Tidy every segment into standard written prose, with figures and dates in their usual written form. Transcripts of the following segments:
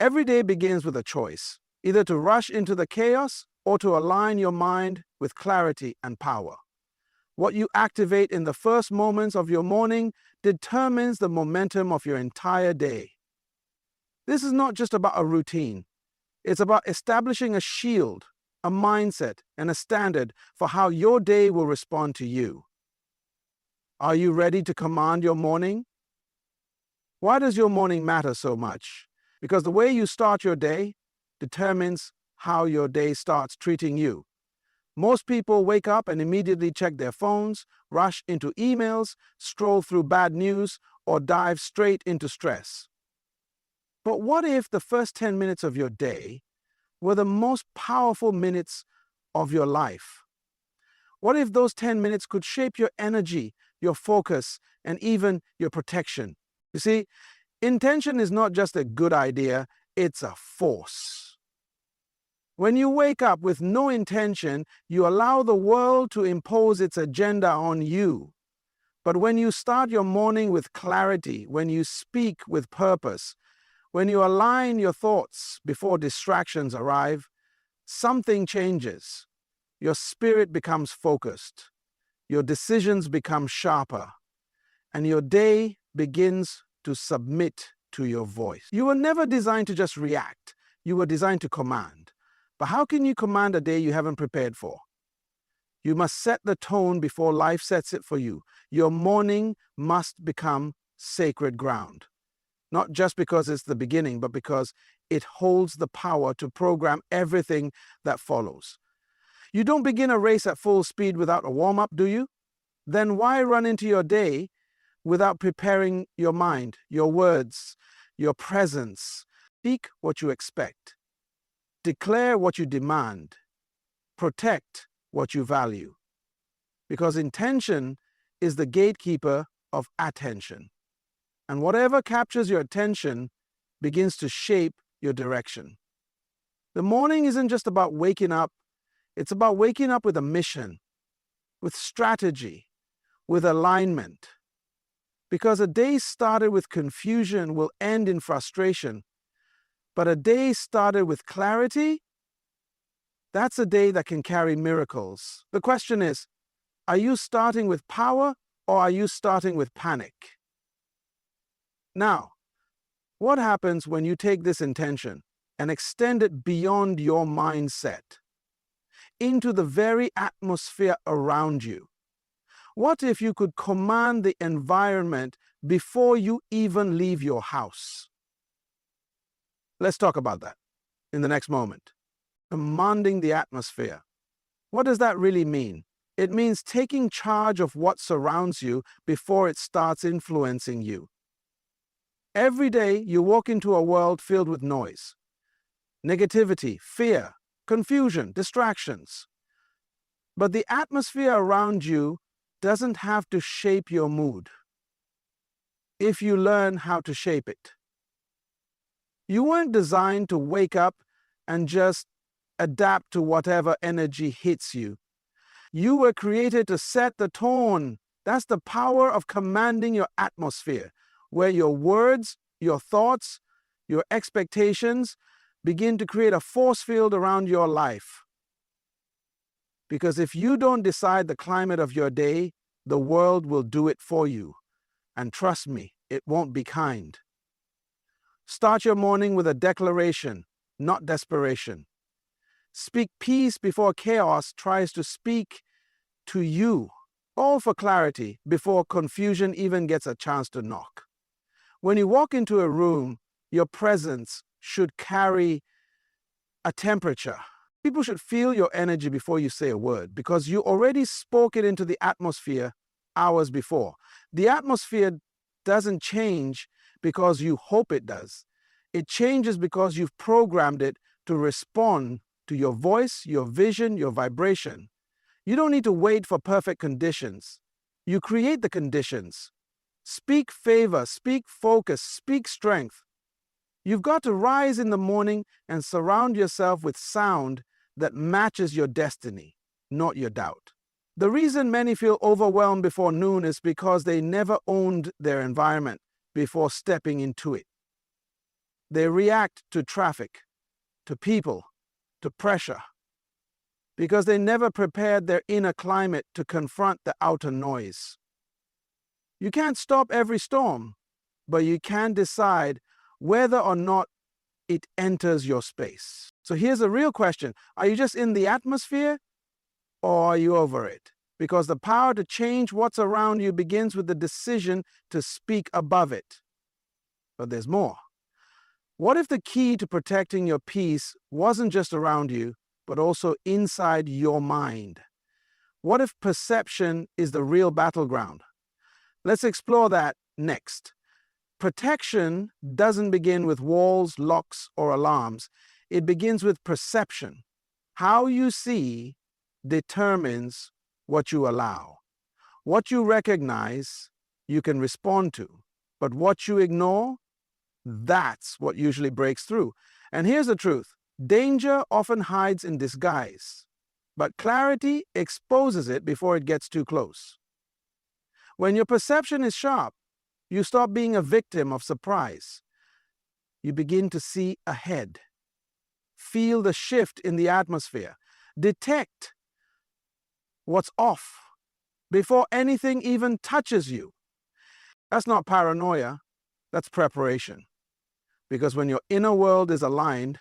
Every day begins with a choice, either to rush into the chaos or to align your mind with clarity and power. What you activate in the first moments of your morning determines the momentum of your entire day. This is not just about a routine. It's about establishing a shield, a mindset, and a standard for how your day will respond to you. Are you ready to command your morning? Why does your morning matter so much? Because the way you start your day determines how your day starts treating you. Most people wake up and immediately check their phones, rush into emails, scroll through bad news, or dive straight into stress. But what if the first 10 minutes of your day were the most powerful minutes of your life? What if those 10 minutes could shape your energy, your focus, and even your protection? You see, intention is not just a good idea, it's a force. When you wake up with no intention, you allow the world to impose its agenda on you. But when you start your morning with clarity, when you speak with purpose, when you align your thoughts before distractions arrive, something changes. Your spirit becomes focused, your decisions become sharper, and your day begins to submit to your voice. You were never designed to just react. You were designed to command. But how can you command a day you haven't prepared for? You must set the tone before life sets it for you. Your morning must become sacred ground. Not just because it's the beginning, but because it holds the power to program everything that follows. You don't begin a race at full speed without a warm-up, do you? Then why run into your day without preparing your mind, your words, your presence? Speak what you expect. Declare what you demand. Protect what you value. Because intention is the gatekeeper of attention. And whatever captures your attention begins to shape your direction. The morning isn't just about waking up. It's about waking up with a mission, with strategy, with alignment. Because a day started with confusion will end in frustration. But a day started with clarity, that's a day that can carry miracles. The question is, are you starting with power or are you starting with panic? Now, what happens when you take this intention and extend it beyond your mindset into the very atmosphere around you? What if you could command the environment before you even leave your house? Let's talk about that in the next moment. Commanding the atmosphere. What does that really mean? It means taking charge of what surrounds you before it starts influencing you. Every day you walk into a world filled with noise, negativity, fear, confusion, distractions. But the atmosphere around you doesn't have to shape your mood if you learn how to shape it. You weren't designed to wake up and just adapt to whatever energy hits you. You were created to set the tone. That's the power of commanding your atmosphere, where your words, your thoughts, your expectations begin to create a force field around your life. Because if you don't decide the climate of your day, the world will do it for you. And trust me, it won't be kind. Start your morning with a declaration, not desperation. Speak peace before chaos tries to speak to you. Call for clarity before confusion even gets a chance to knock. When you walk into a room, your presence should carry a temperature. People should feel your energy before you say a word because you already spoke it into the atmosphere hours before. The atmosphere doesn't change because you hope it does. It changes because you've programmed it to respond to your voice, your vision, your vibration. You don't need to wait for perfect conditions. You create the conditions. Speak favor, speak focus, speak strength. You've got to rise in the morning and surround yourself with sound that matches your destiny, not your doubt. The reason many feel overwhelmed before noon is because they never owned their environment before stepping into it. They react to traffic, to people, to pressure, because they never prepared their inner climate to confront the outer noise. You can't stop every storm, but you can decide whether or not it enters your space. So here's a real question. Are you just in the atmosphere, or are you over it? Because the power to change what's around you begins with the decision to speak above it. But there's more. What if the key to protecting your peace wasn't just around you, but also inside your mind? What if perception is the real battleground? Let's explore that next. Protection doesn't begin with walls, locks, or alarms. It begins with perception. How you see determines what you allow. What you recognize, you can respond to. But what you ignore, that's what usually breaks through. And here's the truth. Danger often hides in disguise, but clarity exposes it before it gets too close. When your perception is sharp, you stop being a victim of surprise. You begin to see ahead. Feel the shift in the atmosphere. Detect what's off before anything even touches you. That's not paranoia, that's preparation. Because when your inner world is aligned,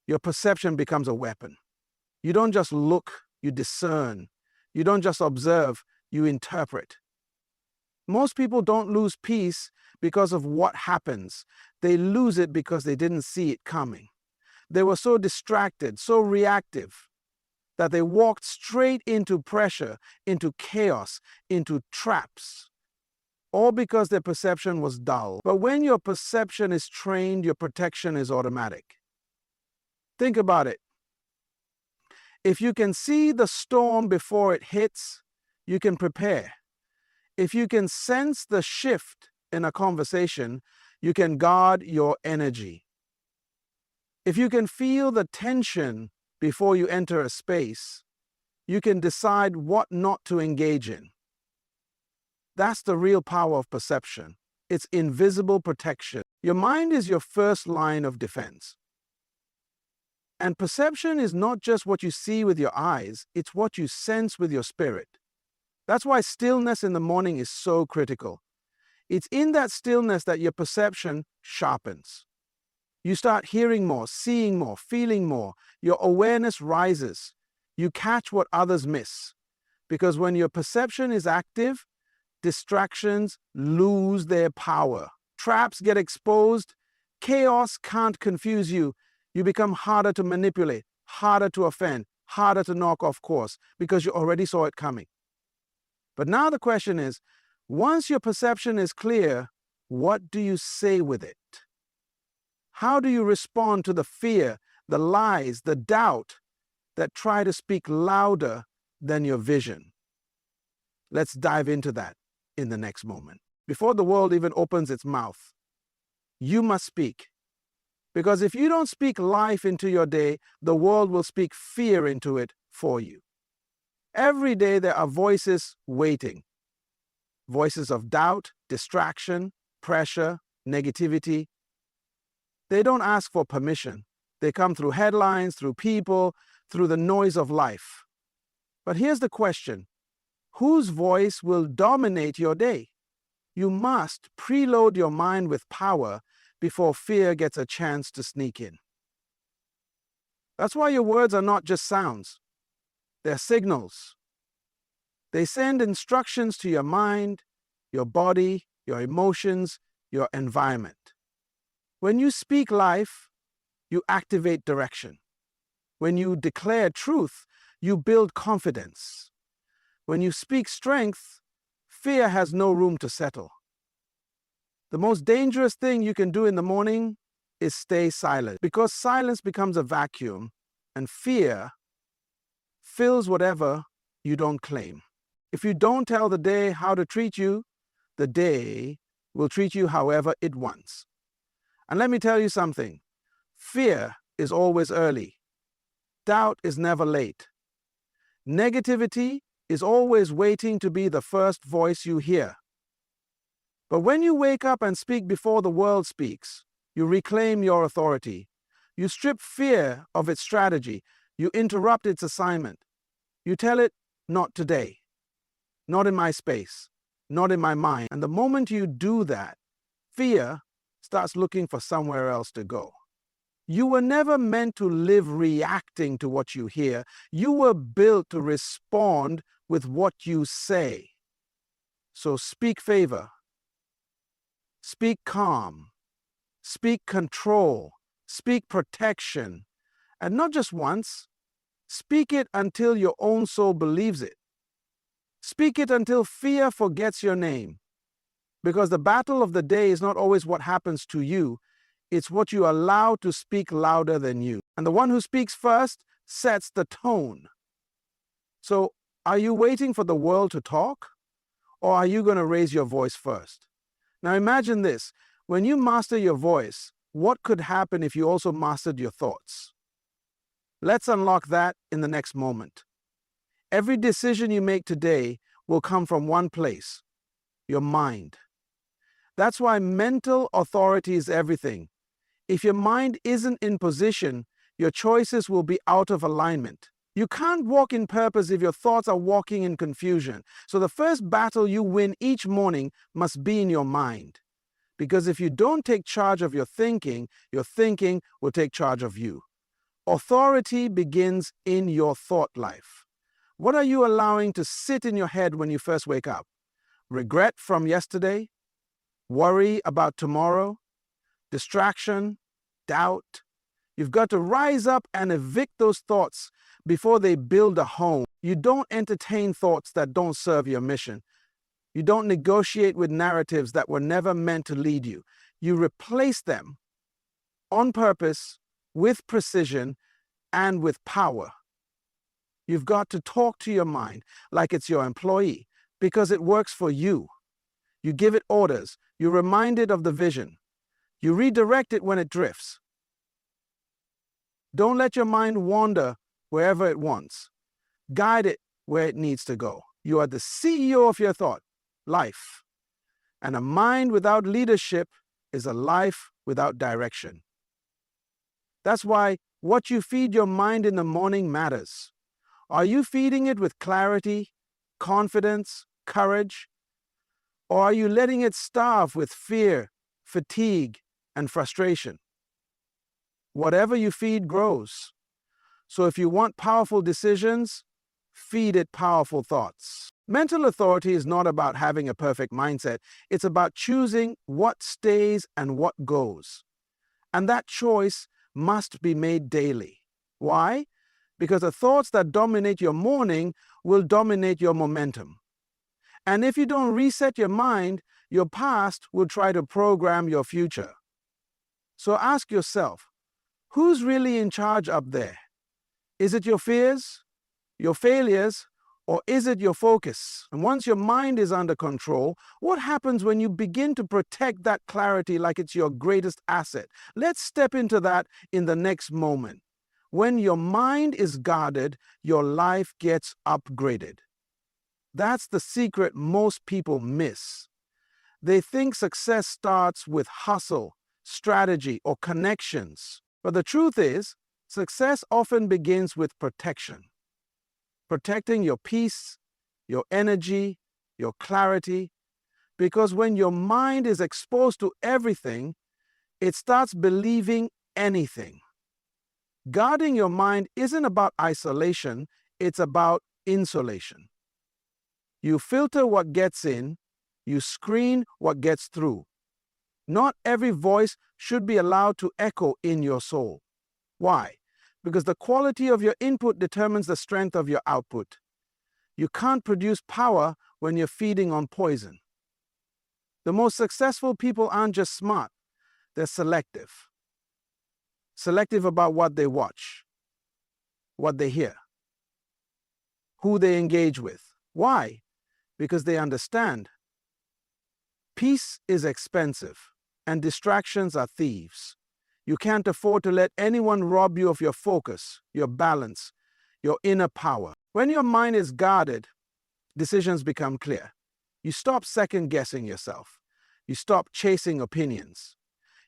your perception becomes a weapon. You don't just look, you discern. You don't just observe, you interpret. Most people don't lose peace because of what happens. They lose it because they didn't see it coming. They were so distracted, so reactive, that they walked straight into pressure, into chaos, into traps, all because their perception was dull. But when your perception is trained, your protection is automatic. Think about it. If you can see the storm before it hits, you can prepare. If you can sense the shift in a conversation, you can guard your energy. If you can feel the tension before you enter a space, you can decide what not to engage in. That's the real power of perception. It's invisible protection. Your mind is your first line of defense. And perception is not just what you see with your eyes, it's what you sense with your spirit. That's why stillness in the morning is so critical. It's in that stillness that your perception sharpens. You start hearing more, seeing more, feeling more. Your awareness rises. You catch what others miss. Because when your perception is active, distractions lose their power. Traps get exposed. Chaos can't confuse you. You become harder to manipulate, harder to offend, harder to knock off course because you already saw it coming. But now the question is, once your perception is clear, what do you say with it? How do you respond to the fear, the lies, the doubt that try to speak louder than your vision? Let's dive into that in the next moment. Before the world even opens its mouth, you must speak. Because if you don't speak life into your day, the world will speak fear into it for you. Every day there are voices waiting. Voices of doubt, distraction, pressure, negativity. They don't ask for permission. They come through headlines, through people, through the noise of life. But here's the question. Whose voice will dominate your day? You must preload your mind with power before fear gets a chance to sneak in. That's why your words are not just sounds. They're signals. They send instructions to your mind, your body, your emotions, your environment. When you speak life, you activate direction. When you declare truth, you build confidence. When you speak strength, fear has no room to settle. The most dangerous thing you can do in the morning is stay silent, because silence becomes a vacuum and fear fills whatever you don't claim. If you don't tell the day how to treat you, the day will treat you however it wants. And let me tell you something. Fear is always early. Doubt is never late. Negativity is always waiting to be the first voice you hear. But when you wake up and speak before the world speaks, You reclaim your authority. You strip fear of its strategy. You interrupt its assignment. You tell it, not today, not in my space, not in my mind. And the moment you do that, fear starts looking for somewhere else to go. You were never meant to live reacting to what you hear. You were built to respond with what you say. So speak favor, speak calm, speak control, speak protection, and not just once. Speak it until your own soul believes it. Speak it until fear forgets your name. Because the battle of the day is not always what happens to you, it's what you allow to speak louder than you. And the one who speaks first sets the tone. So, are you waiting for the world to talk? Or are you going to raise your voice first? Now imagine this. When you master your voice, what could happen if you also mastered your thoughts? Let's unlock that in the next moment. Every decision you make today will come from one place, your mind. That's why mental authority is everything. If your mind isn't in position, your choices will be out of alignment. You can't walk in purpose if your thoughts are walking in confusion. So the first battle you win each morning must be in your mind. Because if you don't take charge of your thinking will take charge of you. Authority begins in your thought life. What are you allowing to sit in your head when you first wake up? Regret from yesterday? Worry about tomorrow? Distraction? Doubt? You've got to rise up and evict those thoughts before they build a home. You don't entertain thoughts that don't serve your mission. You don't negotiate with narratives that were never meant to lead you. You replace them on purpose, with precision, and with power. You've got to talk to your mind like it's your employee because it works for you. You give it orders. You remind it of the vision. You redirect it when it drifts. Don't let your mind wander wherever it wants. Guide it where it needs to go. You are the CEO of your thought life. And a mind without leadership is a life without direction. That's why what you feed your mind in the morning matters. Are you feeding it with clarity, confidence, courage? Or are you letting it starve with fear, fatigue, and frustration? Whatever you feed grows. So if you want powerful decisions, feed it powerful thoughts. Mental authority is not about having a perfect mindset. It's about choosing what stays and what goes. And that choice must be made daily. Why? Because the thoughts that dominate your morning will dominate your momentum. And if you don't reset your mind, your past will try to program your future. So ask yourself, who's really in charge up there? Is it your fears, your failures, or is it your focus? And once your mind is under control, what happens when you begin to protect that clarity like it's your greatest asset? Let's step into that in the next moment. When your mind is guarded, your life gets upgraded. That's the secret most people miss. They think success starts with hustle, strategy, or connections. But the truth is, success often begins with protection. Protecting your peace, your energy, your clarity. Because when your mind is exposed to everything, it starts believing anything. Guarding your mind isn't about isolation, it's about insulation. You filter what gets in, you screen what gets through. Not every voice should be allowed to echo in your soul. Why? Because the quality of your input determines the strength of your output. You can't produce power when you're feeding on poison. The most successful people aren't just smart, they're selective. Selective about what they watch, what they hear, who they engage with. Why? Because they understand. Peace is expensive, and distractions are thieves. You can't afford to let anyone rob you of your focus, your balance, your inner power. When your mind is guarded, decisions become clear. You stop second-guessing yourself. You stop chasing opinions.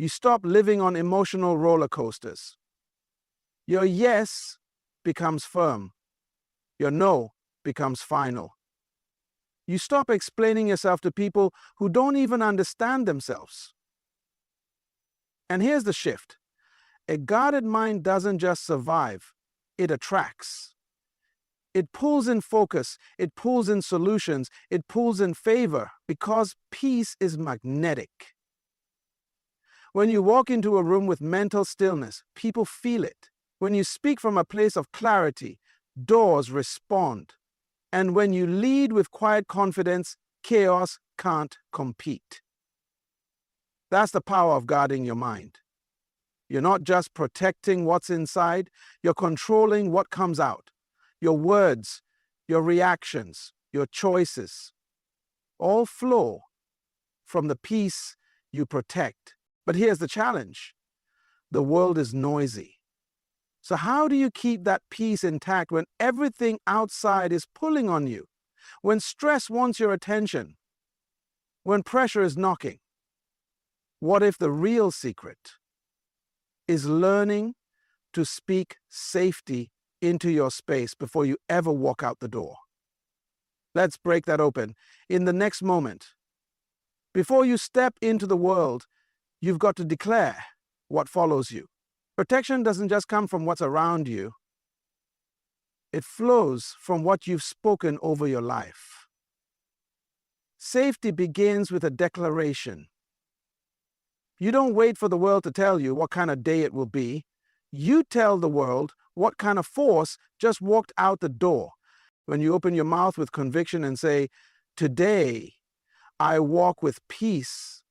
You stop living on emotional roller coasters. Your yes becomes firm. Your no becomes final. You stop explaining yourself to people who don't even understand themselves. And here's the shift. A guarded mind doesn't just survive, it attracts. It pulls in focus, it pulls in solutions, it pulls in favor because peace is magnetic. When you walk into a room with mental stillness, people feel it. When you speak from a place of clarity, doors respond. And when you lead with quiet confidence, chaos can't compete. That's the power of guarding your mind. You're not just protecting what's inside, you're controlling what comes out. Your words, your reactions, your choices, all flow from the peace you protect. But here's the challenge. The world is noisy. So how do you keep that peace intact when everything outside is pulling on you? When stress wants your attention? When pressure is knocking? What if the real secret is learning to speak safety into your space before you ever walk out the door? Let's break that open in the next moment. Before you step into the world, you've got to declare what follows you. Protection doesn't just come from what's around you. It flows from what you've spoken over your life. Safety begins with a declaration. You don't wait for the world to tell you what kind of day it will be. You tell the world what kind of force just walked out the door. When you open your mouth with conviction and say, "Today, I walk with peace,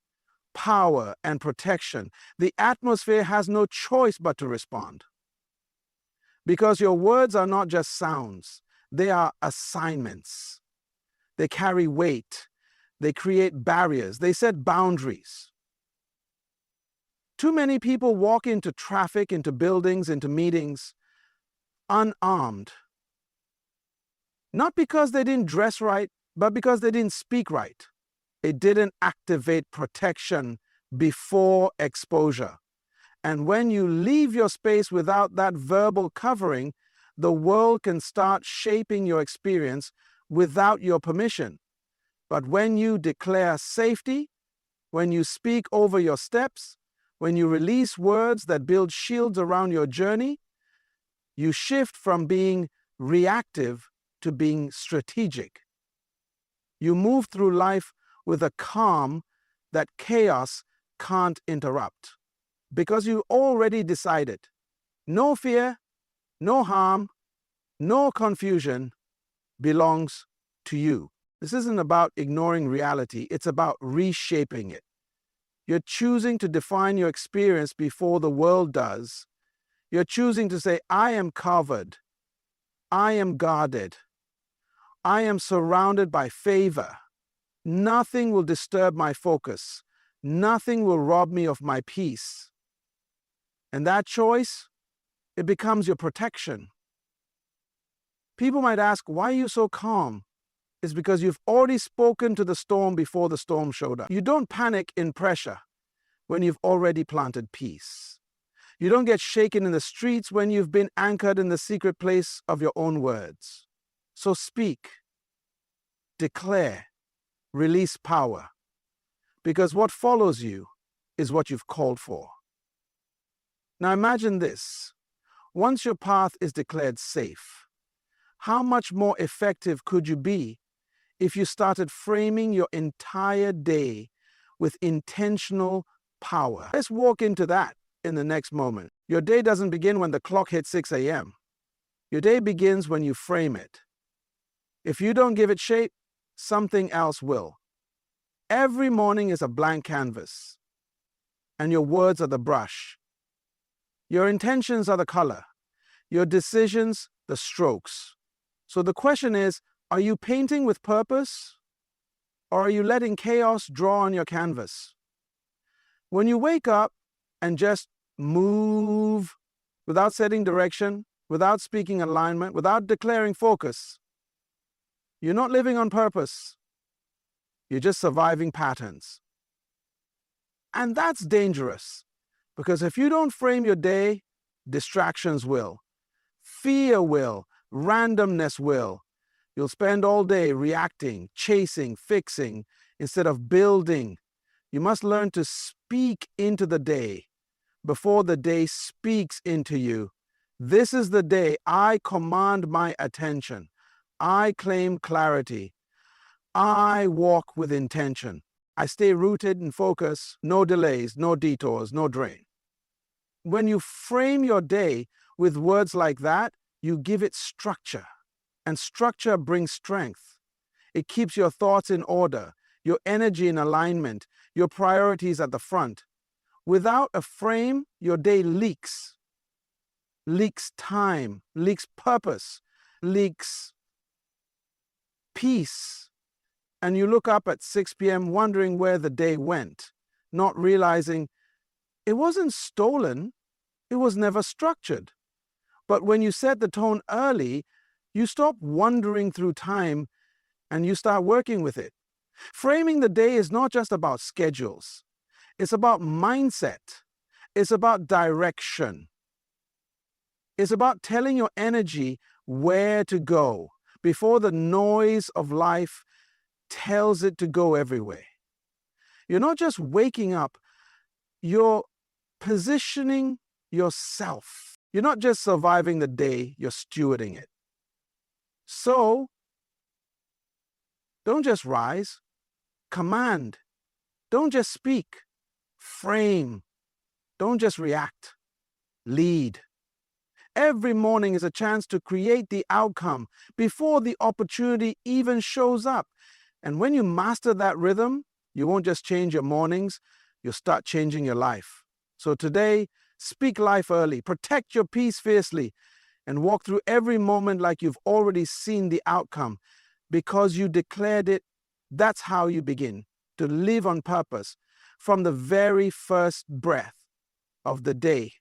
power, and protection," the atmosphere has no choice but to respond. Because your words are not just sounds, they are assignments. They carry weight. They create barriers. They set boundaries. Too many people walk into traffic, into buildings, into meetings, unarmed. Not because they didn't dress right, but because they didn't speak right. They didn't activate protection before exposure. And when you leave your space without that verbal covering, the world can start shaping your experience without your permission. But when you declare safety, when you speak over your steps, when you release words that build shields around your journey, you shift from being reactive to being strategic. You move through life with a calm that chaos can't interrupt. Because you already decided. No fear, no harm, no confusion belongs to you. This isn't about ignoring reality, it's about reshaping it. You're choosing to define your experience before the world does. You're choosing to say, "I am covered. I am guarded. I am surrounded by favor. Nothing will disturb my focus. Nothing will rob me of my peace." And that choice, it becomes your protection. People might ask, "Why are you so calm?" It's because you've already spoken to the storm before the storm showed up. You don't panic in pressure when you've already planted peace. You don't get shaken in the streets when you've been anchored in the secret place of your own words. So speak, declare, release power, because what follows you is what you've called for. Now imagine this. Once your path is declared safe, how much more effective could you be if you started framing your entire day with intentional power? Let's walk into that in the next moment. Your day doesn't begin when the clock hits 6 a.m. Your day begins when you frame it. If you don't give it shape, something else will. Every morning is a blank canvas, and your words are the brush. Your intentions are the color. Your decisions, the strokes. So the question is, are you painting with purpose, or are you letting chaos draw on your canvas? When you wake up and just move without setting direction, without speaking alignment, without declaring focus, you're not living on purpose. You're just surviving patterns. And that's dangerous, because if you don't frame your day, distractions will. Fear will. Randomness will. You'll spend all day reacting, chasing, fixing, instead of building. You must learn to speak into the day before the day speaks into you. This is the day I command my attention. I claim clarity. I walk with intention. I stay rooted and focused, no delays, no detours, no drain. When you frame your day with words like that, you give it structure. And structure brings strength. It keeps your thoughts in order, your energy in alignment, your priorities at the front. Without a frame, your day leaks. Leaks time, leaks purpose, leaks peace. And you look up at 6 p.m. wondering where the day went, not realizing it wasn't stolen, it was never structured. But when you set the tone early, you stop wandering through time and you start working with it. Framing the day is not just about schedules. It's about mindset. It's about direction. It's about telling your energy where to go before the noise of life tells it to go everywhere. You're not just waking up, you're positioning yourself. You're not just surviving the day, you're stewarding it. So, don't just rise, command. Don't just speak, frame. Don't just react, lead. Every morning is a chance to create the outcome before the opportunity even shows up. And when you master that rhythm, you won't just change your mornings, you'll start changing your life. So today, speak life early, protect your peace fiercely, and walk through every moment like you've already seen the outcome. Because you declared it, that's how you begin to live on purpose from the very first breath of the day